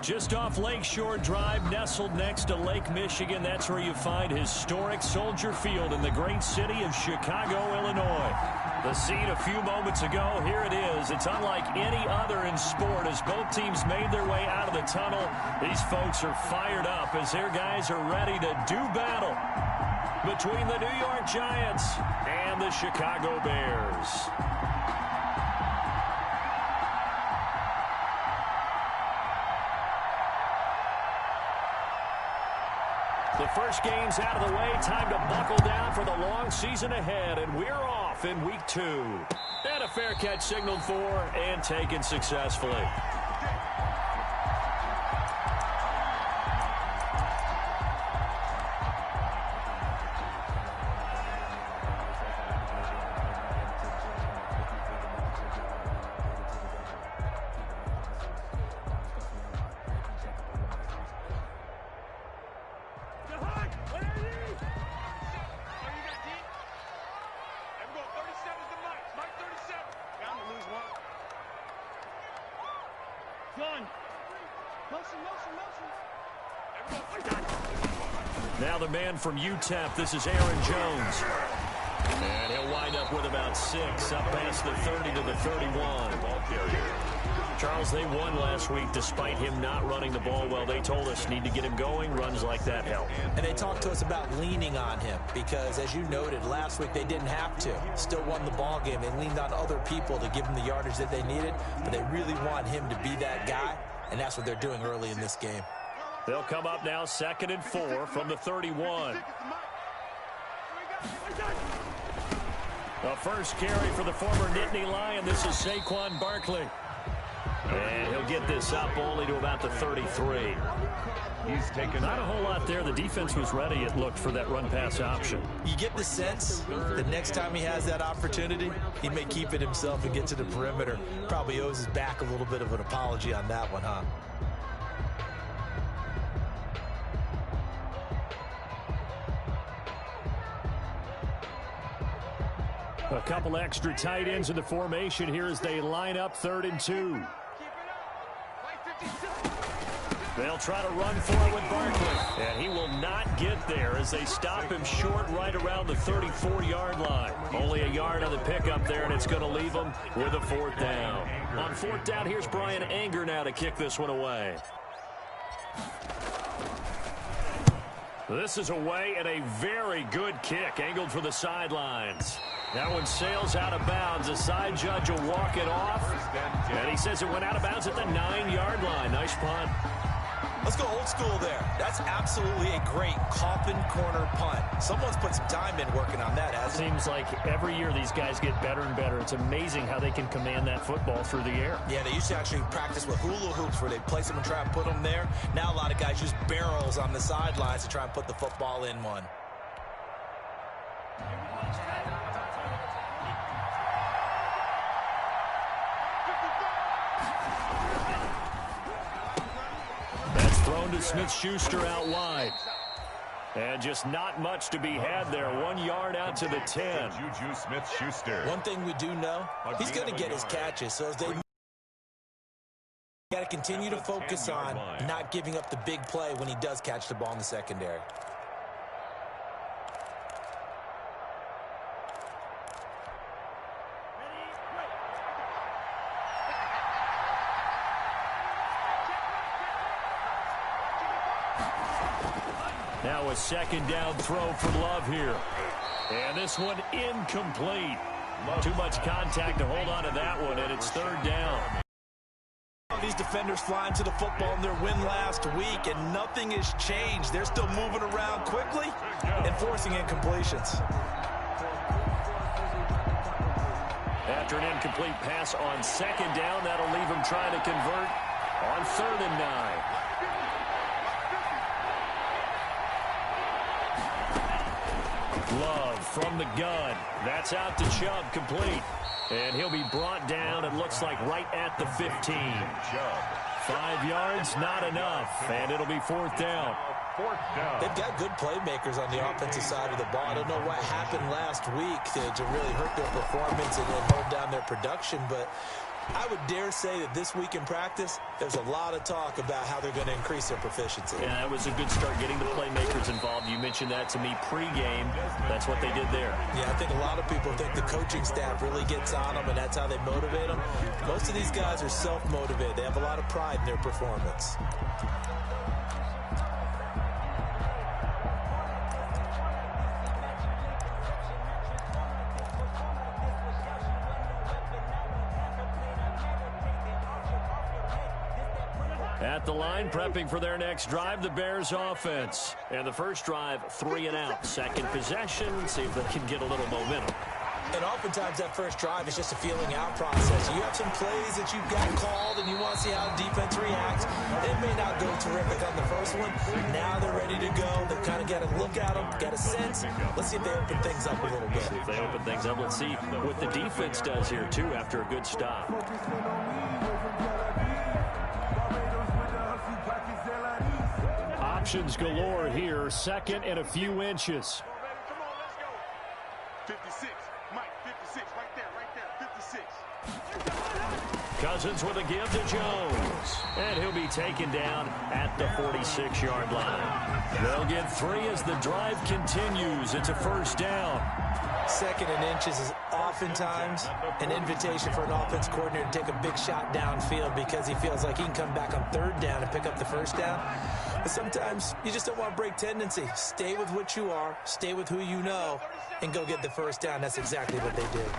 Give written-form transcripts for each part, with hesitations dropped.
Just off Lakeshore Drive, nestled next to Lake Michigan. That's where you find historic Soldier Field in the great city of Chicago, Illinois. The scene a few moments ago, here it is. It's unlike any other in sport as both teams made their way out of the tunnel. These folks are fired up as their guys are ready to do battle between the New York Giants and the Chicago Bears. The first game's out of the way. Time to buckle down for the long season ahead. And we're off in week 2. And a fair catch signaled for and taken successfully. Now the man from UTEP, this is Aaron Jones. And he'll wind up with about 6, up past the 30 to the 31. Charles, they won last week despite him not running the ball well. They told us need to get him going. Runs like that help. And they talked to us about leaning on him because, as you noted, last week they didn't have to. Still won the ball game. They leaned on other people to give them the yardage that they needed, but they really want him to be that guy, and that's what they're doing early in this game. They'll come up now 2nd and 4 from the 31. The first carry for the former Nittany Lion. This is Saquon Barkley. And he'll get this up only to about the 33. He's taken not a whole lot there. The defense was ready, it looked, for that run-pass option. You get the sense that next time he has that opportunity, he may keep it himself and get to the perimeter. Probably owes his back a little bit of an apology on that one, huh? A couple extra tight ends in the formation here as they line up 3rd and 2. They'll try to run for it with Barkley. And he will not get there as they stop him short right around the 34-yard line. Only a yard on the pickup there, and it's going to leave him with a 4th down. On 4th down, here's Brian Anger now to kick this one away. This is away and a very good kick. Angled for the sidelines. That one sails out of bounds. The side judge will walk it off. And he says it went out of bounds at the 9-yard line. Nice punt. Let's go old school there. That's absolutely a great Coffin corner punt. Someone's put some time in working on that, hasn't it? Seems like every year these guys get better and better. It's amazing how they can command that football through the air. Yeah, they used to actually practice with hula hoops where they'd place them and try and put them there. Now a lot of guys use barrels on the sidelines to try and put the football in one. Thrown to Smith-Schuster out wide. And just not much to be had there. 1 yard out to the 10. Juju Smith-Schuster. One thing we do know, he's going to get his catches. So as they got to continue to focus on not giving up the big play when he does catch the ball in the secondary. Now a 2nd down throw for Love here. And this one incomplete. Too much contact to hold on to that one, and it's 3rd down. These defenders flying to the football in their win last week, and nothing has changed. They're still moving around quickly and forcing incompletions. After an incomplete pass on 2nd down, that'll leave him trying to convert on 3rd and 9. Love from the gun. That's out to Chubb, complete. And he'll be brought down, it looks like, right at the 15. 5 yards, not enough. And it'll be 4th down. They've got good playmakers on the offensive side of the ball. I don't know what happened last week to really hurt their performance and hold down their production, but I would dare say that this week in practice, there's a lot of talk about how they're going to increase their proficiency. Yeah, that was a good start getting the playmakers involved. You mentioned that to me pregame. That's what they did there. Yeah, I think a lot of people think the coaching staff really gets on them, and that's how they motivate them. Most of these guys are self-motivated. They have a lot of pride in their performance. At the line, prepping for their next drive, the Bears offense. And the first drive, 3 and out. Second possession, see if they can get a little momentum. And oftentimes that first drive is just a feeling out process. You have some plays that you've got called and you want to see how the defense reacts. They may not go terrific on the first one. Now they're ready to go. They've kind of got to look at them, got a sense. Let's see if they open things up a little bit. If they open things up, let's see what the defense does here, too, after a good stop. Options galore here. Second and a few inches. 56. Mike, 56. Right there. 56. Cousins with a give to Jones. And he'll be taken down at the 46-yard line. They'll get 3 as the drive continues. It's a first down. Second and inches is oftentimes an invitation for an offense coordinator to take a big shot downfield because he feels like he can come back on third down and pick up the first down. But sometimes you just don't want to break tendency. Stay with what you are, stay with who you know, and go get the first down. That's exactly what they did.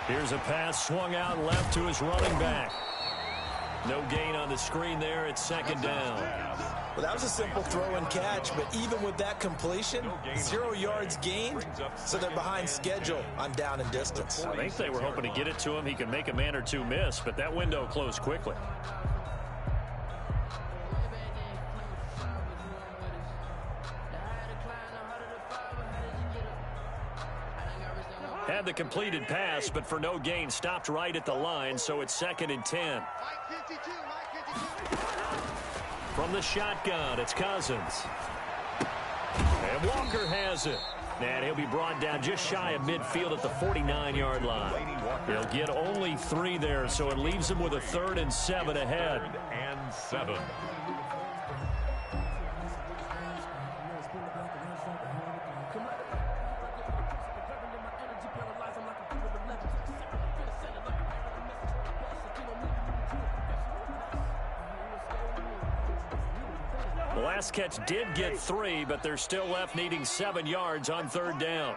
Here's a pass swung out left to his running back. No gain on the screen there. It's second down. Well, that was a simple throw and catch, but even with that completion, 0 yards gained, so they're behind schedule on down and distance. I think they were hoping to get it to him. He could make a man or two miss, but that window closed quickly. Had the completed pass, but for no gain, stopped right at the line, so it's second and 10. From the shotgun, it's Cousins. And Walker has it. And he'll be brought down just shy of midfield at the 49-yard line. He'll get only 3 there, so it leaves him with a 3rd and 7 ahead. 3rd and 7. The last catch did get 3, but they're still left needing 7 yards on 3rd down.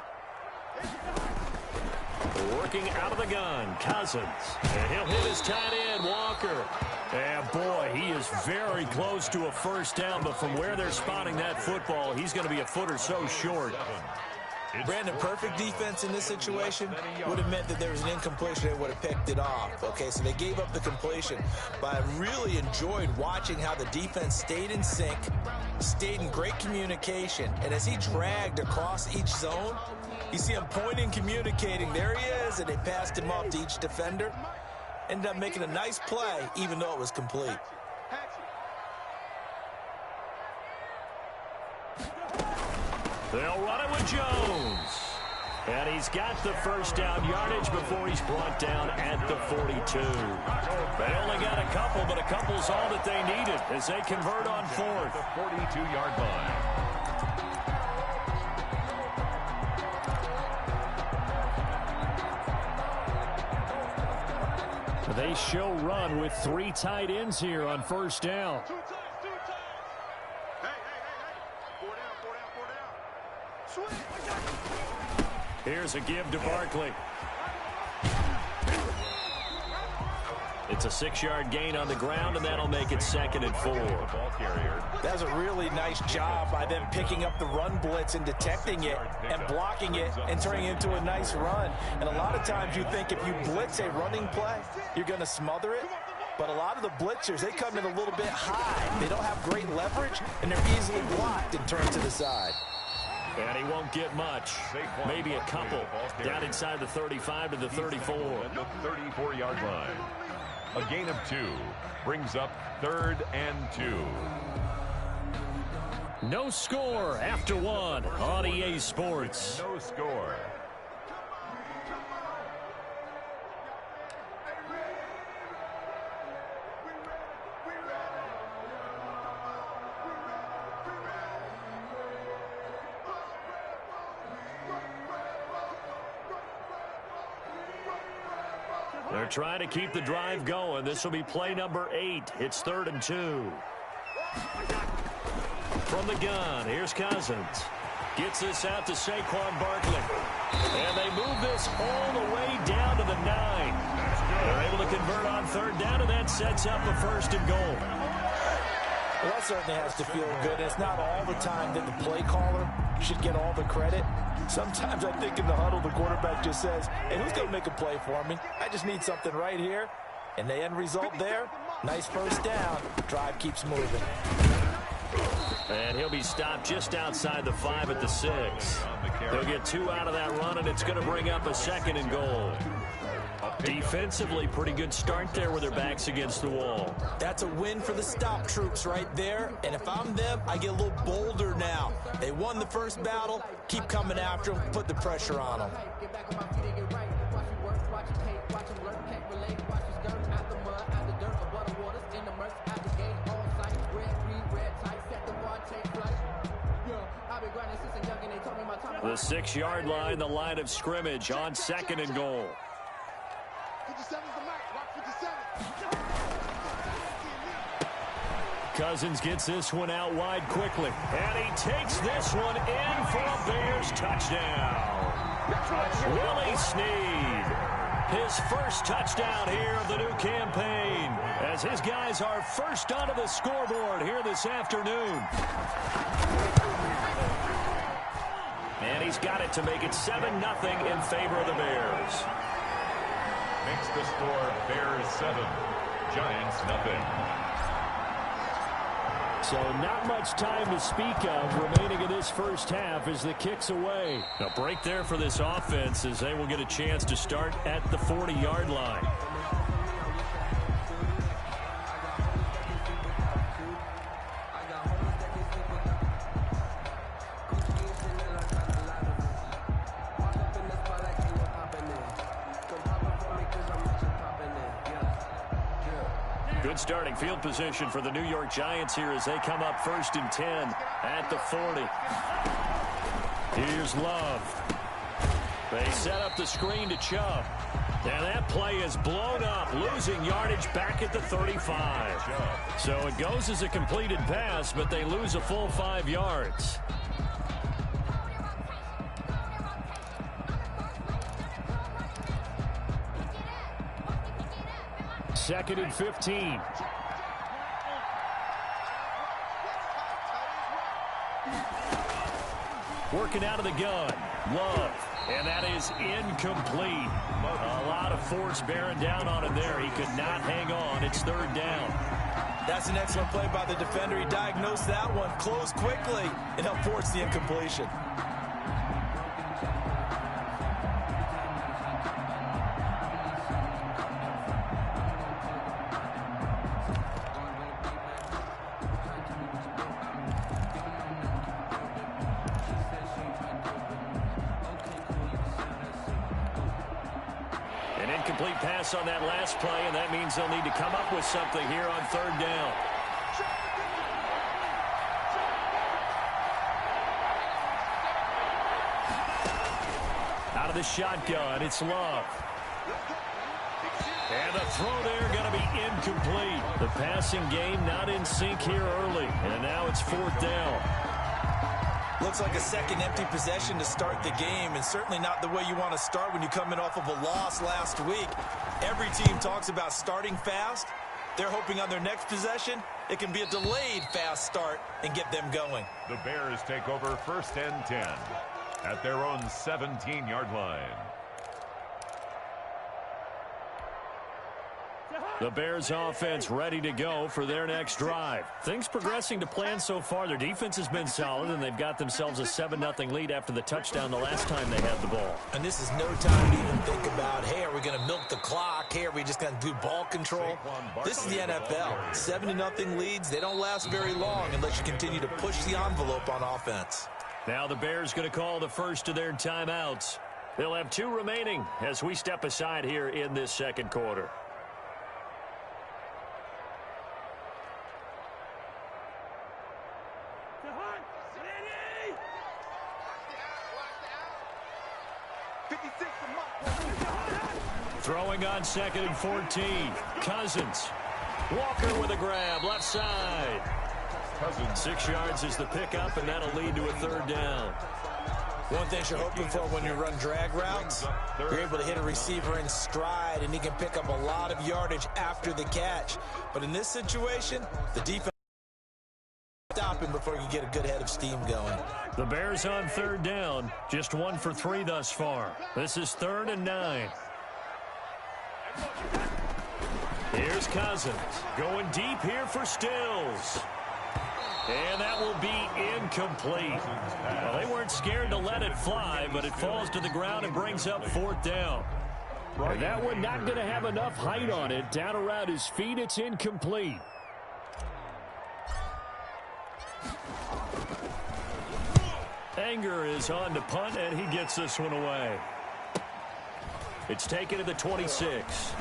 Working out of the gun, Cousins. And he'll hit his tight end, Walker. And boy, he is very close to a first down, but from where they're spotting that football, he's going to be a foot or so short. Brandon, perfect defense in this situation would have meant that there was an incompletion. They would have picked it off. Okay, so they gave up the completion. But I really enjoyed watching how the defense stayed in sync, stayed in great communication. And as he dragged across each zone, you see him pointing, communicating. There he is, and they passed him off to each defender. Ended up making a nice play, even though it was complete. They'll run it with Jones. And he's got the first down yardage before he's brought down at the 42. They only got a couple, but a couple's all that they needed as they convert on 4th. The 42-yard line. They show run with 3 tight ends here on first down. Here's a give to Barkley. It's a 6-yard gain on the ground, and that'll make it 2nd and 4. That was a really nice job by them picking up the run blitz and detecting it and blocking it and turning it into a nice run. And a lot of times you think if you blitz a running play, you're going to smother it. But a lot of the blitzers, they come in a little bit high. They don't have great leverage, and they're easily blocked and turned to the side. And he won't get much. Maybe a couple. Down inside the 35 to the 34. The 34-yard line. A gain of 2 brings up 3rd and 2. No score after 1 on EA Sports. No score. trying to keep the drive going. This will be play number 8. It's 3rd and 2. From the gun, here's Cousins. Gets this out to Saquon Barkley. And they move this all the way down to the 9. They're able to convert on 3rd down, and that sets up a 1st and goal. Well, that certainly has to feel good. It's not all the time that the play caller should get all the credit. Sometimes I think in the huddle, the quarterback just says, hey, who's going to make a play for me? I just need something right here. And the end result there, nice 1st down. Drive keeps moving. And he'll be stopped just outside the 5 at the 6. He'll get 2 out of that run, and it's going to bring up a 2nd and goal. Defensively, pretty good start there with their backs against the wall. That's a win for the stop troops right there. And if I'm them, I get a little bolder now. They won the first battle. Keep coming after them. Put the pressure on them. The 6-yard line, the line of scrimmage on 2nd and goal. Cousins gets this one out wide quickly. And he takes this one in for a Bears touchdown. Willie Snead. His first touchdown here of the new campaign, as his guys are first onto the scoreboard here this afternoon. And he's got it to make it 7-0 in favor of the Bears. Makes the score Bears 7, Giants nothing. So not much time to speak of remaining in this first half as the kick's away. A break there for this offense as they will get a chance to start at the 40-yard line. Good starting field position for the New York Giants here as they come up 1st and 10 at the 40. Here's Love. They set up the screen to Chubb. And that play is blown up, losing yardage back at the 35. So it goes as a completed pass, but they lose a full 5 yards. Second and 15. Working out of the gun. Love. And that is incomplete. A lot of force bearing down on him there. He could not hang on. It's 3rd down. That's an excellent play by the defender. He diagnosed that one, closed quickly, and helped force the incompletion. Incomplete pass on that last play, and that means they'll need to come up with something here on 3rd down. Out of the shotgun, it's Love. And the throw there going to be incomplete. The passing game not in sync here early, and now it's 4th down. Looks like a second empty possession to start the game, and certainly not the way you want to start when you're coming off of a loss last week. Every team talks about starting fast. They're hoping on their next possession, it can be a delayed fast start and get them going. The Bears take over 1st and 10 at their own 17-yard line. The Bears offense ready to go for their next drive. Things progressing to plan so far. Their defense has been solid, and they've got themselves a 7-0 lead after the touchdown the last time they had the ball. And this is no time to even think about, hey, are we going to milk the clock? Hey, are we just going to do ball control? This is the NFL. 7-0 leads, they don't last very long unless you continue to push the envelope on offense. Now the Bears going to call the first of their timeouts. They'll have 2 remaining as we step aside here in this second quarter. Throwing on 2nd and 14. Cousins. Walker with a grab, left side. 6 yards is the pickup, and that'll lead to a 3rd down. One thing you're hoping for when you run drag routes, you're able to hit a receiver in stride, and he can pick up a lot of yardage after the catch. But in this situation, the defense stop him before you get a good head of steam going. The Bears on 3rd down, just 1 for 3 thus far. This is 3rd and 9. Here's Cousins going deep here for Stills. And that will be incomplete. Well, they weren't scared to let it fly, but it falls to the ground and brings up 4th down. And that one not going to have enough height on it. Down around his feet, it's incomplete. Anger is on to punt, and he gets this one away. It's taken to the 26.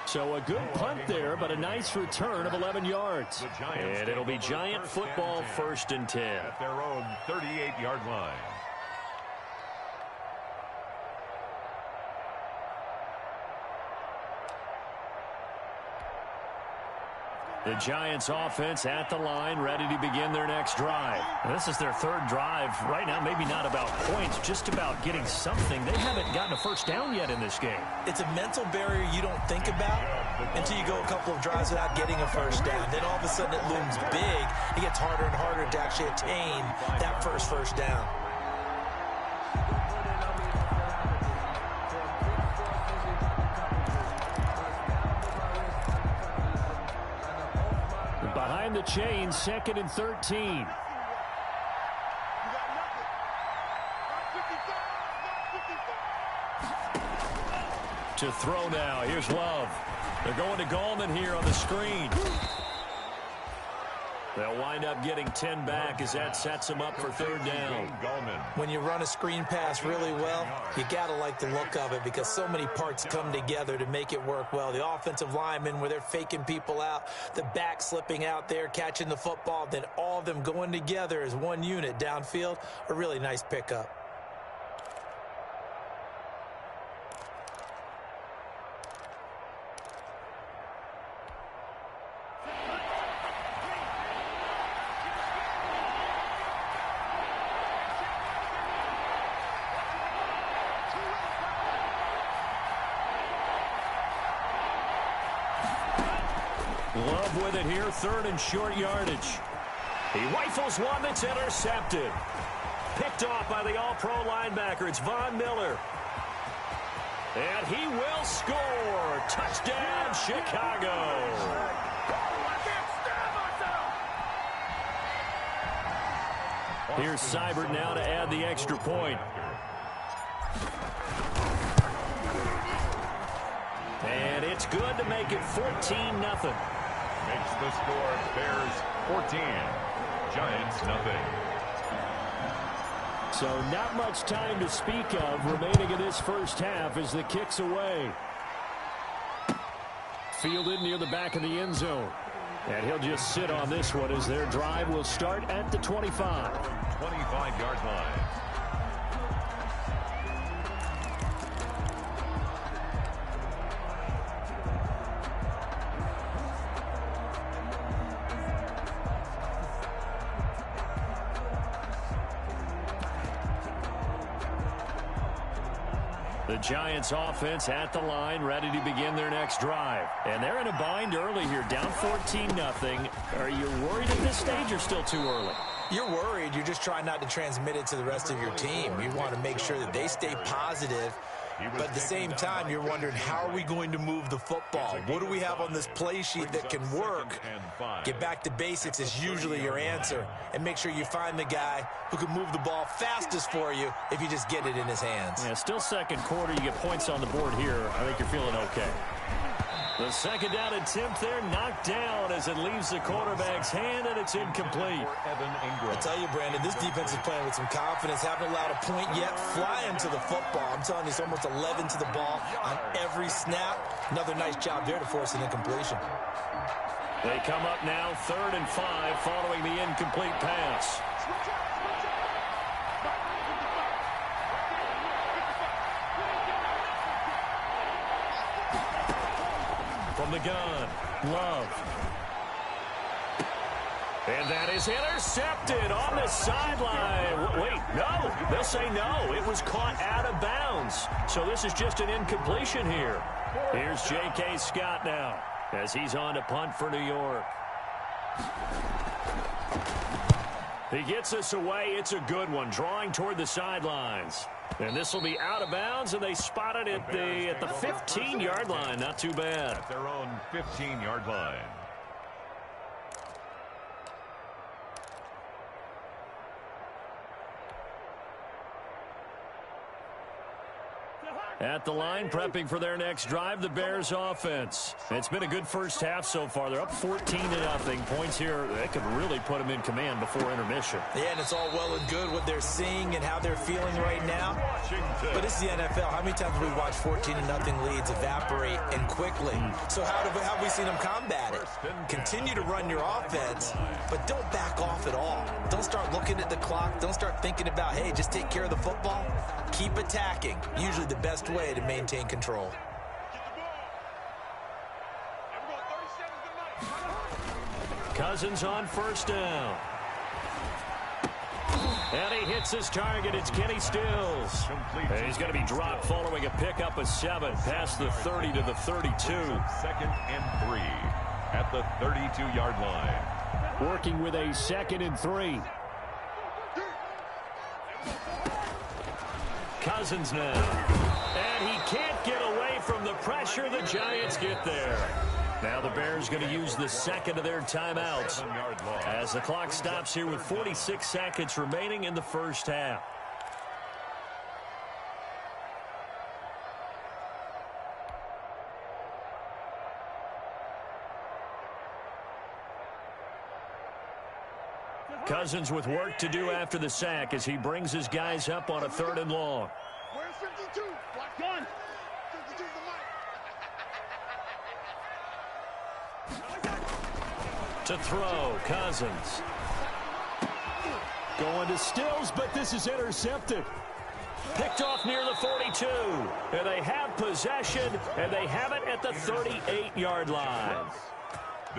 So a good punt there, but a nice return of 11 yards. And it'll be Giant football 1st and 10. At their own 38-yard line. The Giants offense at the line, ready to begin their next drive. And this is their 3rd drive. Right now, maybe not about points, just about getting something. They haven't gotten a 1st down yet in this game. It's a mental barrier you don't think about until you go a couple of drives without getting a 1st down. Then all of a sudden it looms big. It gets harder and harder to actually attain that first down. Behind the chain, 2nd and 13. To throw now. Here's Love. They're going to Gallman here on the screen. They'll wind up getting 10 back as that sets them up for 3rd down. When you run a screen pass really well, you got to like the look of it because so many parts come together to make it work well. The offensive linemen where they're faking people out, the back slipping out there, catching the football, then all of them going together as one unit downfield, a really nice pickup. Love with it here, 3rd and short yardage. He rifles one that's intercepted. Picked off by the all-pro linebacker. It's Von Miller. And he will score. Touchdown, Chicago. Here's Seibert now to add the extra point. And it's good to make it 14-0. Makes the score Bears 14, Giants nothing. So not much time to speak of remaining in this first half as the kick's away. Fielded near the back of the end zone. And he'll just sit on this one as their drive will start at the 25. 25-yard line. The Giants offense at the line, ready to begin their next drive. And they're in a bind early here, down 14-0. Are you worried at this stage or still too early? You're worried. You're just trying not to transmit it to the rest of your team. You want to make sure that they stay positive. But at the same time, you're wondering, how are we going to move the football? What do we have on this play sheet that can work? Get back to basics is usually your answer. And make sure you find the guy who can move the ball fastest for you if you just get it in his hands. Yeah, still second quarter. You get points on the board here. I think you're feeling okay. The second down attempt there knocked down as it leaves the quarterback's hand, and it's incomplete. I tell you, Brandon, this defense is playing with some confidence. Haven't allowed a point yet. Flying to the football. I'm telling you, it's almost 11 to the ball on every snap. Another nice job there to force an incompletion. They come up now 3rd and 5 following the incomplete pass. From the gun, Love. And that is intercepted on the sideline. Wait, no. They'll say no. It was caught out of bounds. So this is just an incompletion here. Here's J.K. Scott now as he's on to punt for New York. He gets us away. It's a good one, drawing toward the sidelines. And this will be out of bounds, and they spot it at the 15-yard line. Not too bad. At their own 15-yard line. At the line, prepping for their next drive, the Bears offense. It's been a good first half so far. They're up 14-0. Points here, that could really put them in command before intermission. Yeah, and it's all well and good what they're seeing and how they're feeling right now. But it's the NFL. How many times have we watched 14-0 leads evaporate and quickly? So how have we seen them combat it? Continue to run your offense, but don't back off at all. Don't start looking at the clock. Don't start thinking about, hey, just take care of the football. Keep attacking. Usually the best way to maintain control. Cousins on first down. And he hits his target. It's Kenny Stills. And he's going to be dropped following a pickup of 7 past the 30 to the 32. 2nd and 3 at the 32-yard line. Working with a 2nd and 3. Cousins now. And he can't get away from the pressure. The Giants get there. Now the Bears going to use the second of their timeouts as the clock stops here with 46 seconds remaining in the first half. Cousins with work to do after the sack as he brings his guys up on a 3rd and long. Where's 52? Black gun. 52 the mic. To throw, Cousins. Going to Stills, but this is intercepted. Picked off near the 42. And they have possession, and they have it at the 38-yard line.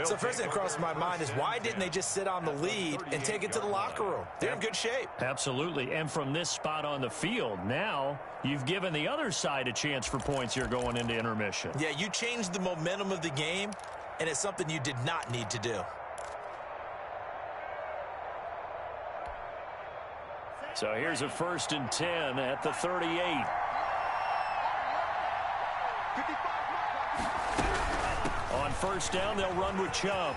So first thing that crossed my mind is why didn't they just sit on the lead and take it to the locker room? They're in good shape. Absolutely. And from this spot on the field, now you've given the other side a chance for points here going into intermission. Yeah, you changed the momentum of the game, and it's something you did not need to do. So here's a 1st and 10 at the 38. On first down, they'll run with Chubb.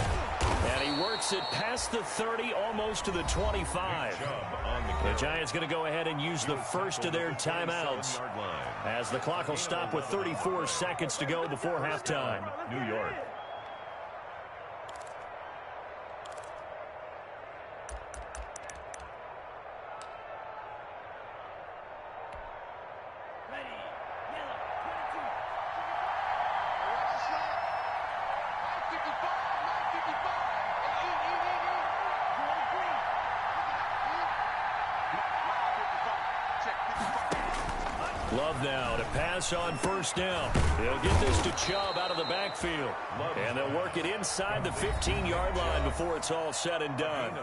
And he works it past the 30, almost to the 25. The Giants going to go ahead and use the first of their timeouts as the clock will stop with 34 seconds to go before halftime. New York. Love now to pass on first down. They'll get this to Chubb out of the backfield. And they'll work it inside the 15-yard line before it's all said and done.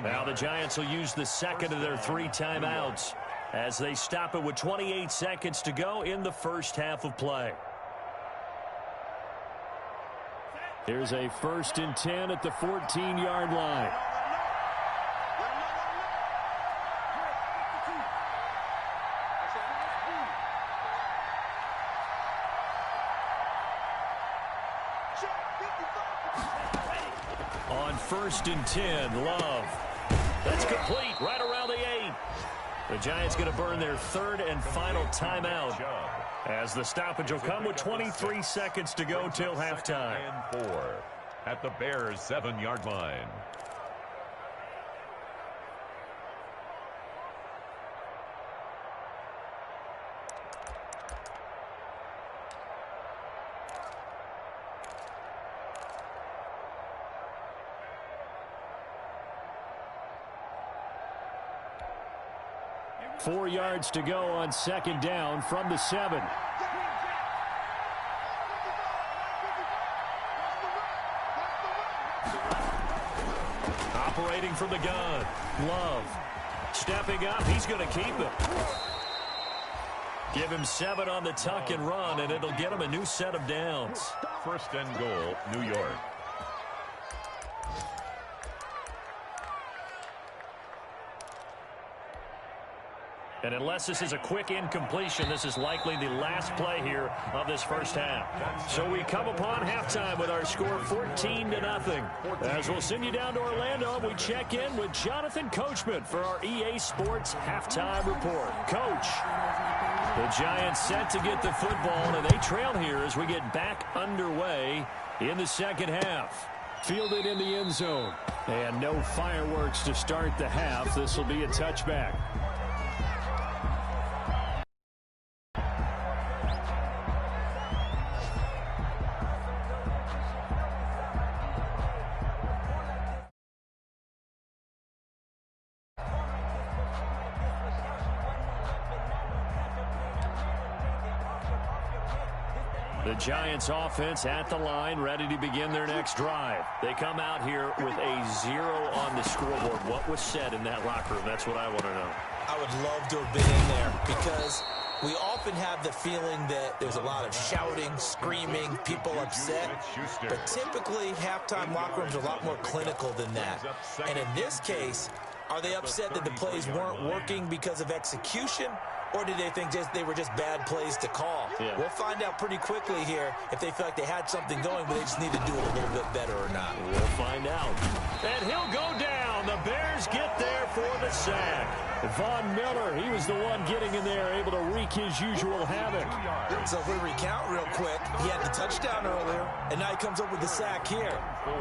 Now the Giants will use the second of their 3 timeouts as they stop it with 28 seconds to go in the first half of play. Here's a 1st and 10 at the 14-yard line. On 1st and 10, Love. That's complete right around the 8. The Giants going to burn their 3rd and final timeout as the stoppage will come with 23 seconds to go till halftime. And 4 at the Bears' 7-yard line. Four yards to go on 2nd down from the 7. Operating from the gun. Love. Stepping up. He's going to keep it. Give him 7 on the tuck and run, and it'll get him a new set of downs. First and goal, New York. And unless this is a quick incompletion, this is likely the last play here of this first half. So we come upon halftime with our score 14-0. As we'll send you down to Orlando, we check in with Jonathan Coachman for our EA Sports Halftime Report. Coach, the Giants set to get the football, and they trail here as we get back underway in the second half. Fielded in the end zone. And no fireworks to start the half. This will be a touchback. The Giants offense at the line, ready to begin their next drive. They come out here with a 0 on the scoreboard. What was said in that locker room? That's what I want to know. I would love to have been in there because we often have the feeling that there's a lot of shouting, screaming, people upset. But typically, halftime locker rooms are a lot more clinical than that. And in this case, are they upset that the plays weren't working because of execution? Or did they think they were just bad plays to call? Yeah. We'll find out pretty quickly here if they feel like they had something going, but they just need to do it a little bit better or not. We'll find out. And he'll go down. The Bears get there for the sack. Von Miller, he was the one getting in there, able to wreak his usual havoc. So if we recount real quick, he had the touchdown earlier, and now he comes up with the sack here.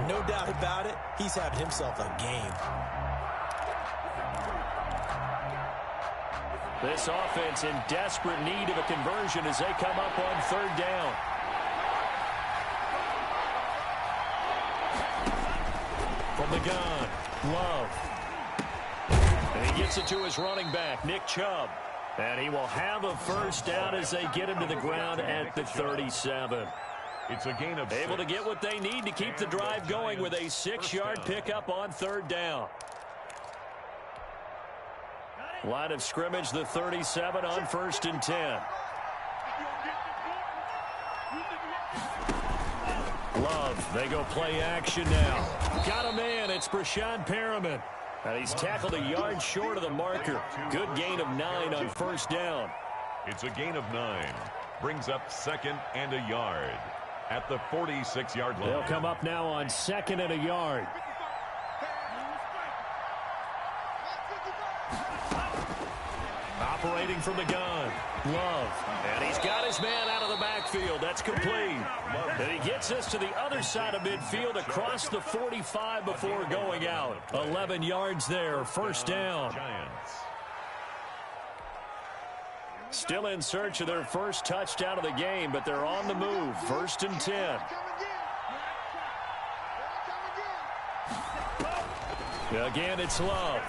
No doubt about it, he's having himself a game. This offense in desperate need of a conversion as they come up on third down. From the gun, Love. And he gets it to his running back, Nick Chubb. And he will have a first down as they get him to the ground at the 37. It's a gain of able to get what they need to keep the drive going with a 6-yard pickup on third down. Line of scrimmage, the 37 on 1st and 10. Love, they go play action now. Got a man, it's Brashad Perriman. And he's tackled a yard short of the marker. Good gain of 9 on first down. It's a gain of 9. Brings up 2nd and a yard at the 46-yard line. They'll come up now on 2nd and a yard. Operating from the gun, Love. And he's got his man out of the backfield. That's complete. And he gets us to the other side of midfield across the 45 before going out. 11 yards there, first down. Still in search of their first touchdown of the game, but they're on the move. 1st and 10. Again, it's Love.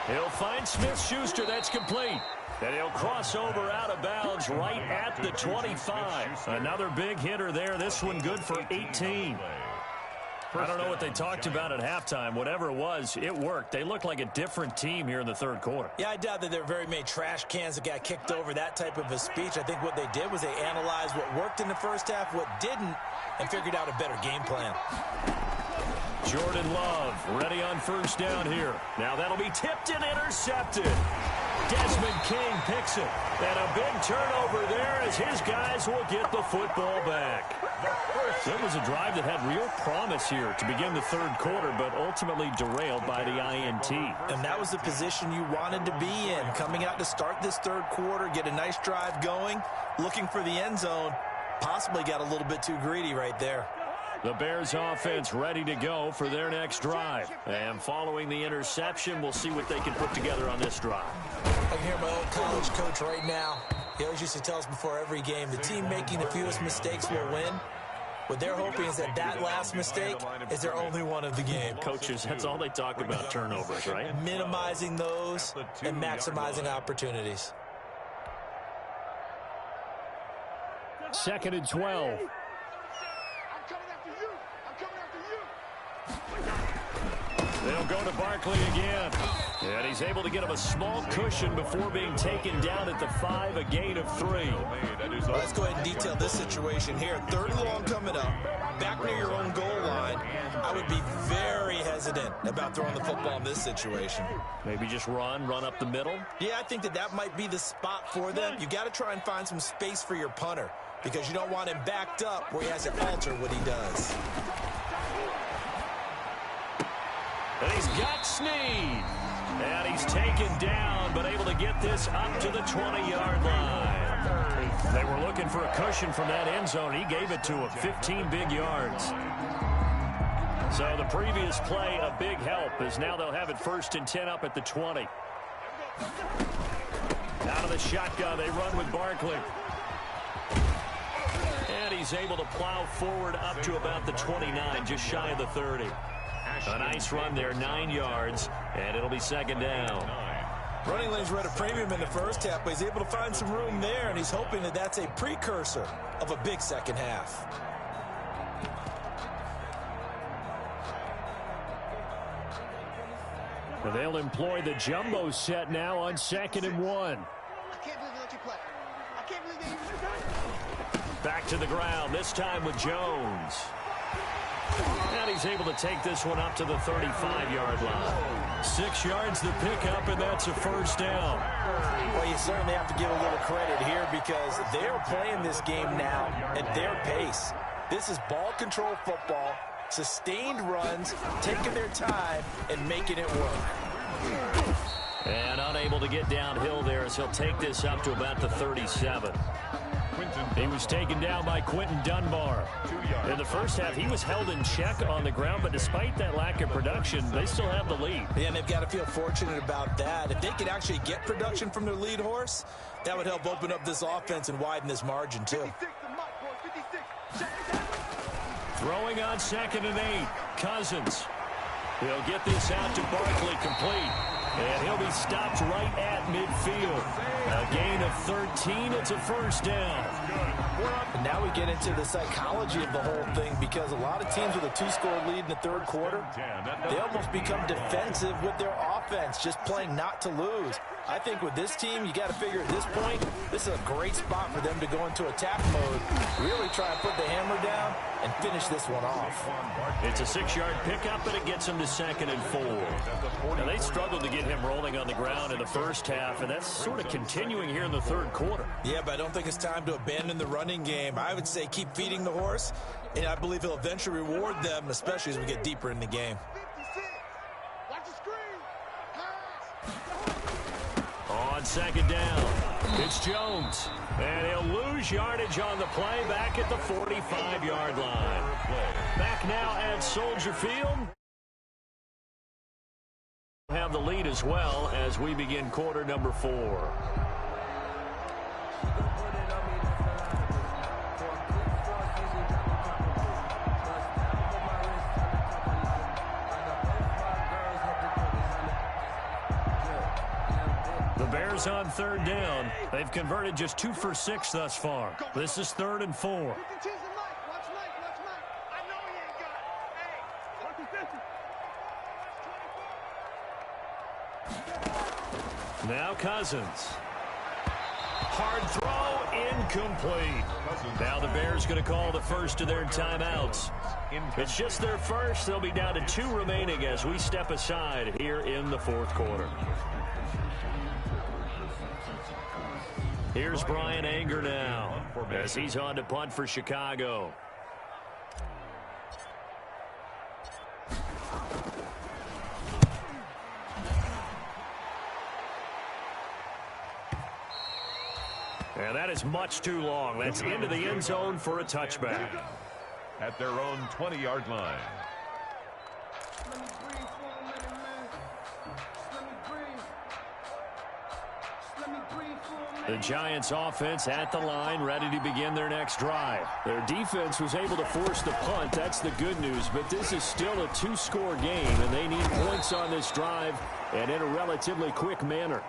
He'll find Smith-Schuster. That's complete. And he'll cross over out of bounds right at the 25. Another big hitter there. This one good for 18. I don't know what they talked about at halftime. Whatever it was, it worked. They looked like a different team here in the third quarter. Yeah, I doubt that there were very many trash cans that got kicked over, that type of a speech. I think what they did was they analyzed what worked in the first half, what didn't, and figured out a better game plan. Jordan Love ready on first down here. Now that'll be tipped and intercepted. Desmond King picks it. And a big turnover there as his guys will get the football back. It was a drive that had real promise here to begin the third quarter, but ultimately derailed by the INT. And that was the position you wanted to be in. Coming out to start this third quarter, get a nice drive going, looking for the end zone. Possibly got a little bit too greedy right there. The Bears offense ready to go for their next drive. And following the interception, we'll see what they can put together on this drive. I can hear my old college coach right now. He always used to tell us before every game, the team making the fewest mistakes will win. What they're hoping is that that last mistake is their only one of the game. Coaches, that's all they talk about, turnovers, right? Minimizing those and maximizing opportunities. 2nd and 12. They'll go to Barkley again. And he's able to get him a small cushion before being taken down at the 5, a gain of 3. Let's go ahead and detail this situation here. 3rd and long coming up, back near your own goal line. I would be very hesitant about throwing the football in this situation. Maybe just run up the middle? Yeah, I think that might be the spot for them. You got to try and find some space for your punter because you don't want him backed up where he has to alter what he does. And he's got Snead. And he's taken down, but able to get this up to the 20-yard line. They were looking for a cushion from that end zone. He gave it to him, 15 big yards. So the previous play, a big help, as now they'll have it 1st and 10 up at the 20. Out of the shotgun, they run with Barkley. And he's able to plow forward up to about the 29, just shy of the 30. A nice run there, 9 yards, and it'll be 2nd down. Running lanes were at a premium in the first half, but he's able to find some room there, and he's hoping that that's a precursor of a big second half. And they'll employ the jumbo set now on 2nd and 1. I can't believe they let you play. I can't believe they even did. Back to the ground, this time with Jones. And he's able to take this one up to the 35-yard line. 6 yards the pickup, and that's a 1st down. Well, you certainly have to give a little credit here because they're playing this game now at their pace. This is ball control football, sustained runs, taking their time, and making it work. And unable to get downhill there as he'll take this up to about the 37. He was taken down by Quentin Dunbar. In the first half, he was held in check on the ground, but despite that lack of production, they still have the lead. Yeah, and they've got to feel fortunate about that. If they could actually get production from their lead horse, that would help open up this offense and widen this margin, too. Throwing on 2nd and 8. Cousins. He'll get this out to Barkley complete. And he'll be stopped right at midfield. A gain of 13. It's a 1st down. And now we get into the psychology of the whole thing because a lot of teams with a 2-score lead in the 3rd quarter, they almost become defensive with their offense, just playing not to lose. I think with this team, you got to figure at this point, this is a great spot for them to go into attack mode, really try and put the hammer down and finish this one off. It's a 6-yard pickup, but it gets them to 2nd and 4. Now, they struggled to get him rolling on the ground in the first half, and that's sort of continuing here in the 3rd quarter. Yeah, but I don't think it's time to abandon the running game. I would say keep feeding the horse, and I believe he'll eventually reward them, especially as we get deeper in the game. On 2nd down, it's Jones. And he'll lose yardage on the play back at the 45-yard line. Back now at Soldier Field. Have the lead as well as we begin quarter number 4. The Bears on 3rd down. They've converted just 2 for 6 thus far. This is 3rd and 4. Now Cousins. Hard throw, incomplete. Now the Bears going to call the first of their timeouts. It's just their first. They'll be down to 2 remaining as we step aside here in the 4th quarter. Here's Brian Anger now as he's on to punt for Chicago. And that is much too long. That's into the end zone for a touchback. At their own 20-yard line. The Giants offense at the line, ready to begin their next drive. Their defense was able to force the punt. That's the good news. But this is still a 2-score game, and they need points on this drive and in a relatively quick manner.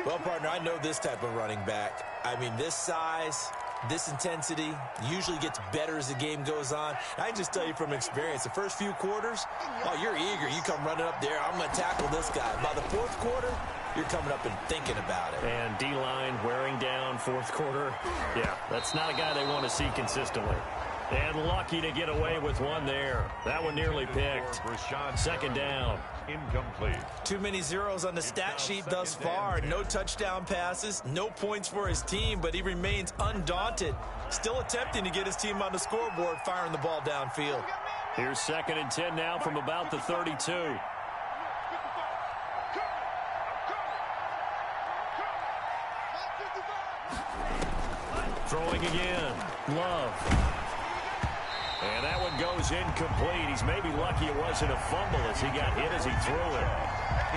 Well, partner, I know this type of running back. I mean, this size, This intensity usually gets better as the game goes on. I can just tell you from experience, the first few quarters, oh, you're eager. You come running up there, I'm going to tackle this guy. By the fourth quarter, you're coming up and thinking about it. And D-line wearing down fourth quarter. Yeah, that's not a guy they want to see consistently. And lucky to get away with one there. That one nearly picked. Second down. Incomplete. Too many zeros on the stat sheet thus far. No touchdown passes, no points for his team, but he remains undaunted. Still attempting to get his team on the scoreboard, firing the ball downfield. Here's 2nd and 10 now from about the 32. Throwing again. Love. And that one goes incomplete. He's maybe lucky it wasn't a fumble as he got hit as he threw it.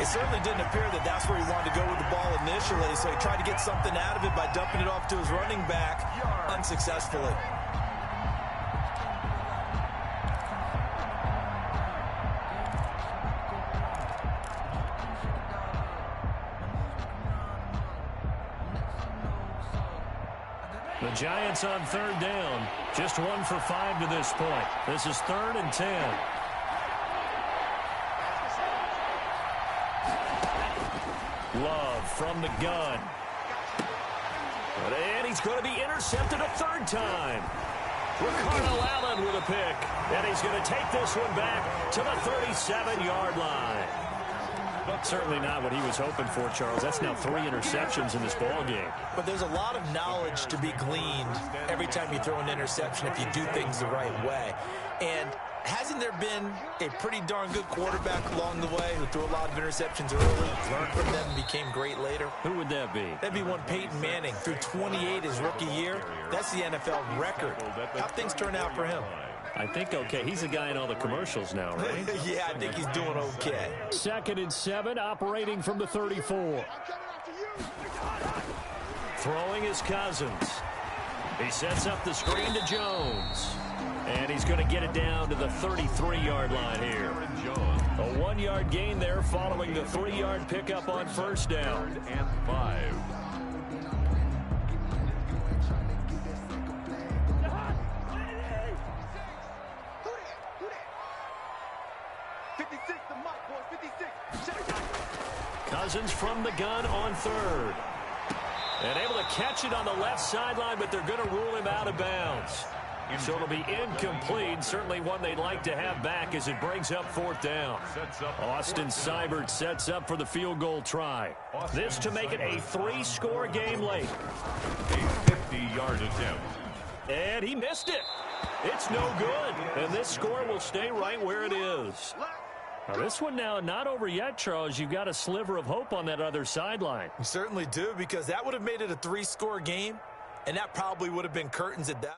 It certainly didn't appear that that's where he wanted to go with the ball initially, so he tried to get something out of it by dumping it off to his running back unsuccessfully. The Giants on 3rd down. Just 1 for 5 to this point. This is 3rd and 10. Love from the gun. And he's going to be intercepted a 3rd time. Ricardo Allen with a pick. And he's going to take this one back to the 37-yard line. Certainly not what he was hoping for, Charles. That's now 3 interceptions in this ball game. But there's a lot of knowledge to be gleaned every time you throw an interception if you do things the right way. And hasn't there been a pretty darn good quarterback along the way who threw a lot of interceptions early, learned from them, and became great later? Who would that be? That'd be one Peyton Manning. Threw 28 his rookie year. That's the NFL record. How'd things turn out for him? I think okay. He's the guy in all the commercials now, right? Yeah, I think he's doing okay. 2nd and 7, operating from the 34. Throwing his Cousins. He sets up the screen to Jones. And he's going to get it down to the 33-yard line here. A 1-yard gain there following the 3-yard pickup on 1st down. And 5. Cousins from the gun on 3rd. And able to catch it on the left sideline, but they're going to rule him out of bounds. So it'll be incomplete. Certainly one they'd like to have back as it brings up 4th down. Austin Seibert sets up for the field goal try. This to make it a 3-score game late. A 50-yard attempt. And he missed it. It's no good. And this score will stay right where it is. Now this one now not over yet, Charles. You've got a sliver of hope on that other sideline. You certainly do, because that would have made it a 3-score game, and that probably would have been curtains at that.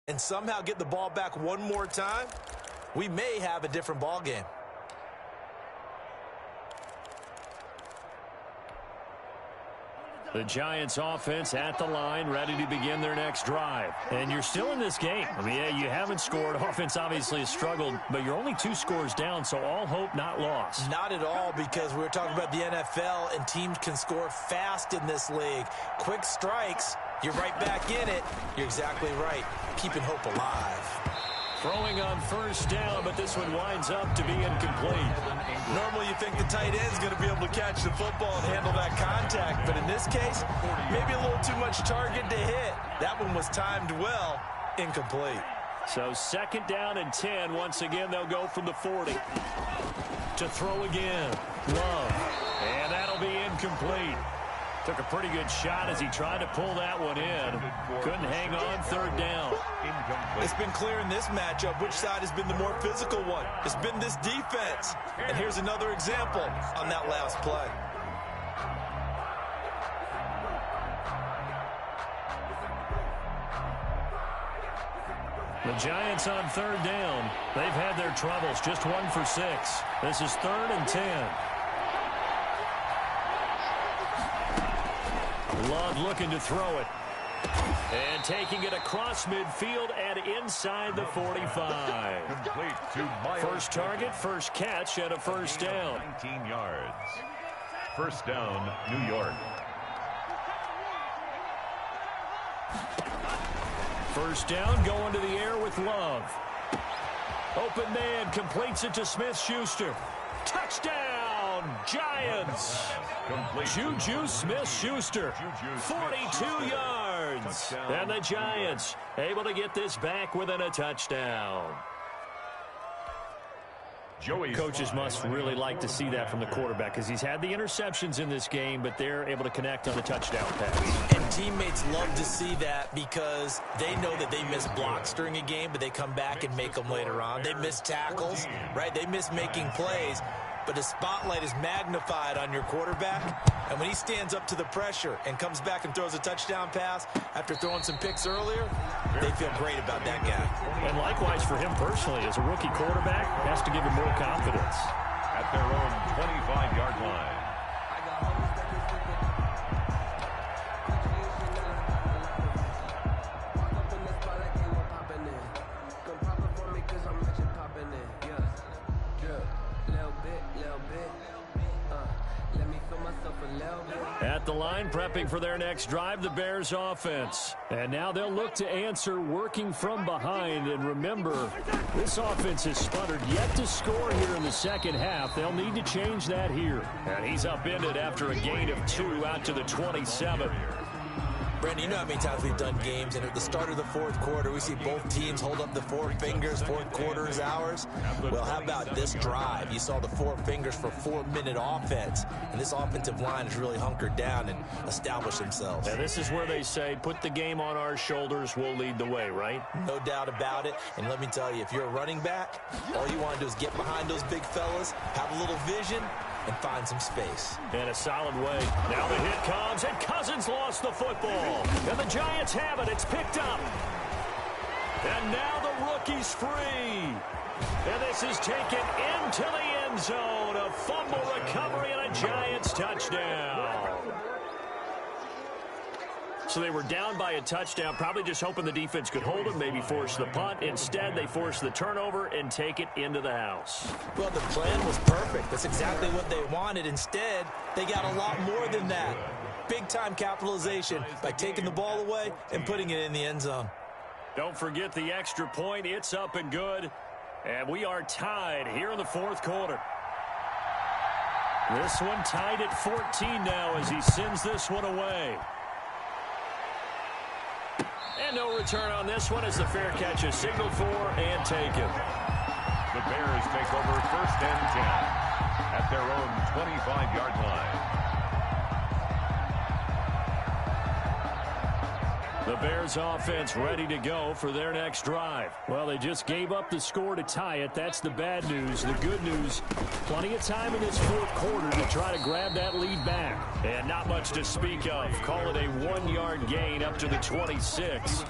And somehow get the ball back one more time, we may have a different ball game. The Giants offense at the line, ready to begin their next drive. And you're still in this game. I mean, yeah, you haven't scored. Offense obviously has struggled, but you're only 2 scores down, so all hope not lost. Not at all, because we were talking about the NFL, and teams can score fast in this league. Quick strikes, you're right back in it. You're exactly right. Keeping hope alive. Throwing on 1st down, but this one winds up to be incomplete. Normally you think the tight end's going to be able to catch the football and handle that contact, but in this case, maybe a little too much target to hit. That one was timed well, incomplete. So 2nd down and 10. Once again, they'll go from the 40. To throw again. Love. And that'll be incomplete. Took a pretty good shot as he tried to pull that one in. Couldn't hang on 3rd down. It's been clear in this matchup which side has been the more physical one. It's been this defense. And here's another example on that last play. The Giants on 3rd down. They've had their troubles. Just 1 for 6. This is 3rd and 10. Love looking to throw it. And taking it across midfield and inside the 45. Complete to Miles. First target, first catch, and a 1st down. 19 yards. 1st down, New York. First down, going to the air with Love. Open man, completes it to Smith-Schuster. Touchdown, Giants! Juju Smith-Schuster, 42 yards. And the Giants able to get this back within a touchdown. Coaches must really like to see that from the quarterback because he's had the interceptions in this game, but they're able to connect on the touchdown pass. And teammates love to see that because they know that they miss blocks during a game, but they come back and make them later on. They miss tackles, right? They miss making plays, but the spotlight is magnified on your quarterback. And when he stands up to the pressure and comes back and throws a touchdown pass after throwing some picks earlier, they feel great about that guy. And likewise for him personally, as a rookie quarterback, has to give him more confidence. At their own 25-yard line. At the line, prepping for their next drive, the Bears offense. And now they'll look to answer working from behind. And remember, this offense has sputtered yet to score here in the second half. They'll need to change that here. And he's upended after a gain of 2 out to the 27. Brandon, you know how many times we've done games, and at the start of the fourth quarter, we see both teams hold up the 4 fingers, fourth quarter is ours. Well, how about this drive? You saw the 4 fingers for 4-minute offense, and this offensive line has really hunkered down and established themselves. Now, this is where they say, put the game on our shoulders, we'll lead the way, right? No doubt about it, and let me tell you, if you're a running back, all you want to do is get behind those big fellas, have a little vision, and find some space. In a solid way. Now the hit comes, and Cousins lost the football. And the Giants have it. It's picked up. And now the rookie's free. And this is taken into the end zone. A fumble recovery and a Giants touchdown. So they were down by a touchdown, probably just hoping the defense could hold them, maybe force the punt. Instead, they force the turnover and take it into the house. Well, the plan was perfect. That's exactly what they wanted. Instead, they got a lot more than that. Big-time capitalization by taking the ball away and putting it in the end zone. Don't forget the extra point. It's up and good. And we are tied here in the fourth quarter. This one tied at 14 now as he sends this one away. And no return on this one as the fair catch is signaled for and taken. The Bears take over 1st and 10 at their own 25-yard line. The Bears offense ready to go for their next drive. Well, they just gave up the score to tie it. That's the bad news. The good news, plenty of time in this fourth quarter to try to grab that lead back. And not much to speak of. Call it a 1-yard gain up to the 26.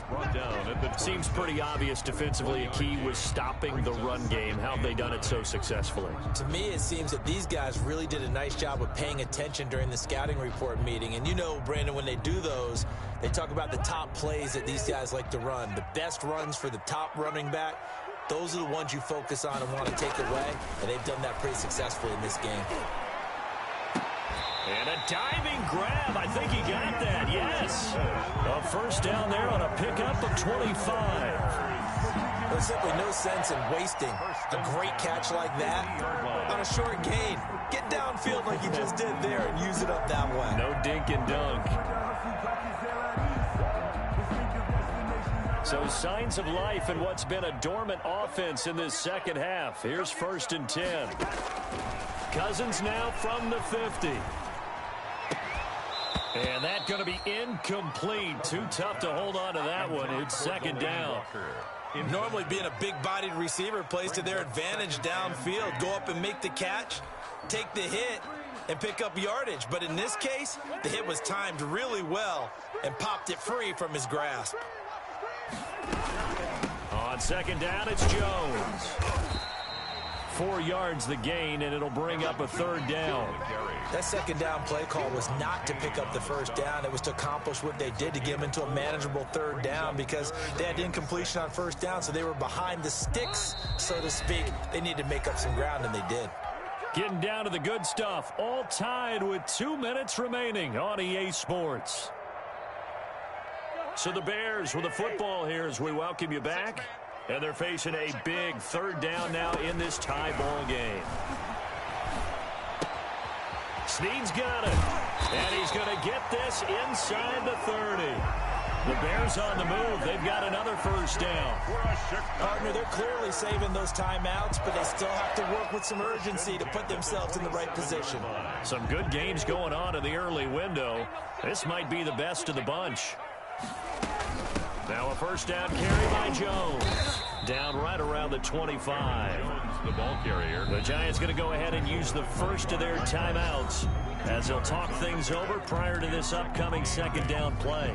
Seems pretty obvious defensively a key was stopping the run game. How have they done it so successfully? To me, it seems that these guys really did a nice job of paying attention during the scouting report meeting. And you know, Brandon, when they do those, they talk about the top plays that these guys like to run. The best runs for the top running back, those are the ones you focus on and want to take away, and they've done that pretty successfully in this game. And a diving grab. I think he got that, yes. A first down there on a pickup of 25. There's simply no sense in wasting a great catch like that on a short gain. Get downfield like you just did there and use it up that way. No dink and dunk. So signs of life in what's been a dormant offense in this second half. Here's 1st and 10. Cousins now from the 50. And that's going to be incomplete. Too tough to hold on to that one. It's 2nd down. Normally being a big-bodied receiver plays to their advantage downfield. Go up and make the catch, take the hit, and pick up yardage. But in this case, the hit was timed really well and popped it free from his grasp. On 2nd down, it's Jones. 4 yards the gain, and it'll bring up a 3rd down. That 2nd down play call was not to pick up the 1st down. It was to accomplish what they did to get them into a manageable 3rd down because they had incompletion on 1st down, so they were behind the sticks, so to speak. They needed to make up some ground, and they did. Getting down to the good stuff. All tied with 2 minutes remaining on EA Sports. So the Bears with the football here as we welcome you back. And they're facing a big third down now in this tie ball game. Snead's got it. And he's going to get this inside the 30. The Bears on the move. They've got another first down. Partner, they're clearly saving those timeouts, but they still have to work with some urgency to put themselves in the right position. Some good games going on in the early window. This might be the best of the bunch. Now a first down carry by Jones. Down right around the 25. Jones, the ball carrier. The Giants going to go ahead and use the first of their timeouts as they'll talk things over prior to this upcoming second down play.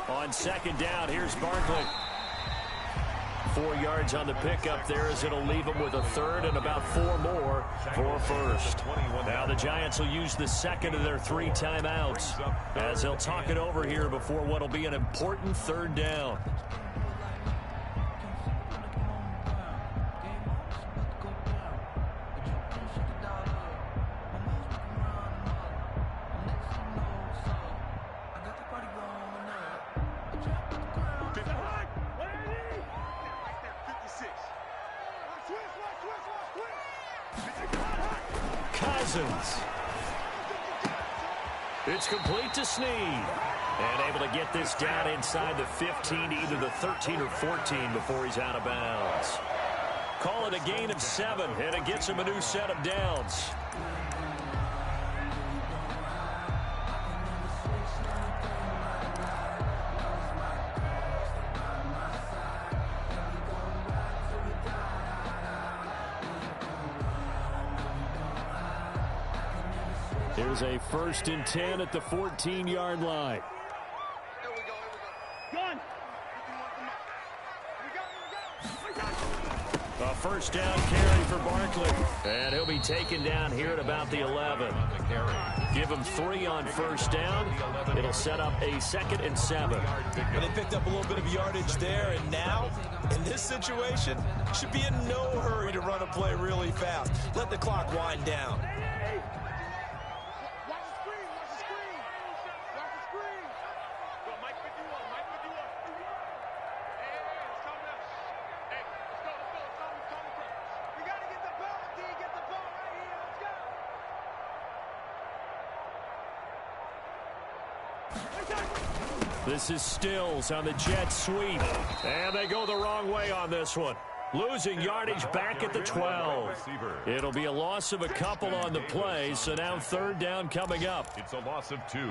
On second down, here's Barkley. 4 yards on the pickup there as it'll leave him with a third and about 4 more for first. Now the Giants will use the second of their 3 timeouts as they'll talk it over here before what will be an important third down. It's complete to Snead. And able to get this down inside the 15, either the 13 or 14 before he's out of bounds. Call it a gain of 7, and it gets him a new set of downs. Here's a 1st and 10 at the 14-yard line. Here we go. Gun. A first down carry for Barkley. And he'll be taken down here at about the 11. Give him 3 on first down. It'll set up a 2nd and 7. But they picked up a little bit of yardage there, and now, in this situation, should be in no hurry to run a play really fast. Let the clock wind down. This is Stills on the jet sweep. And they go the wrong way on this one. Losing yardage back at the 12. It'll be a loss of a couple on the play, so now third down coming up. It's a loss of 2.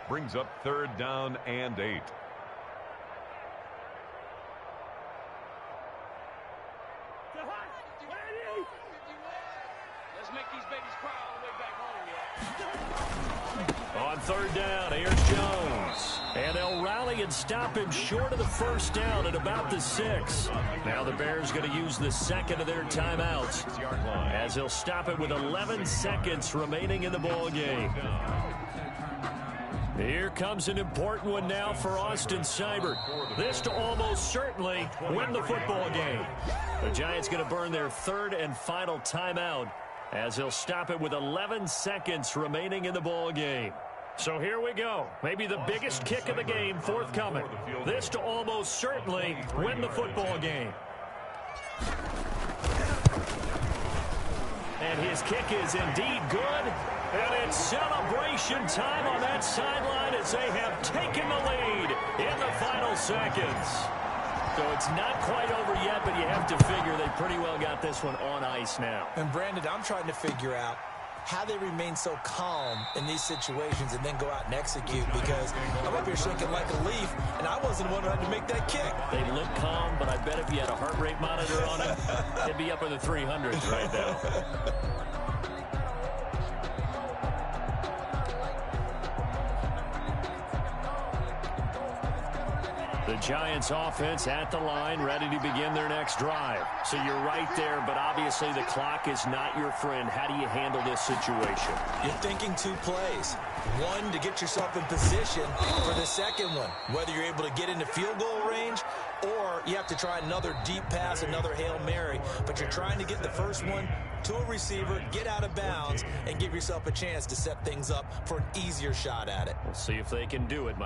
Brings up third down and 8. Let's make these babies cry all the way back home, y'all. On third down, here's Jones. And they'll rally and stop him short of the first down at about the 6. Now the Bears going to use the 2nd of their timeouts as they'll stop it with 11 seconds remaining in the ball game. Here comes an important one now for Austin Seibert. This to almost certainly win the football game. The Giants going to burn their 3rd and final timeout as they'll stop it with 11 seconds remaining in the ball game. So here we go. Maybe the biggest kick of the game forthcoming. This to almost certainly win the football game. And his kick is indeed good. And it's celebration time on that sideline as they have taken the lead in the final seconds. So it's not quite over yet, but you have to figure they pretty well got this one on ice now. And Brandon, I'm trying to figure out how they remain so calm in these situations and then go out and execute, because I'm up here shaking like a leaf, and I wasn't the one who had to make that kick. They look calm, but I bet if you had a heart rate monitor on it, it'd be up in the 300s right now. The Giants offense at the line, ready to begin their next drive. So you're right there, but obviously the clock is not your friend. How do you handle this situation? You're thinking 2 plays. One, to get yourself in position for the second one, whether you're able to get into field goal range or you have to try another deep pass, another Hail Mary. But you're trying to get the first one to a receiver, get out of bounds, and give yourself a chance to set things up for an easier shot at it. We'll see if they can do it.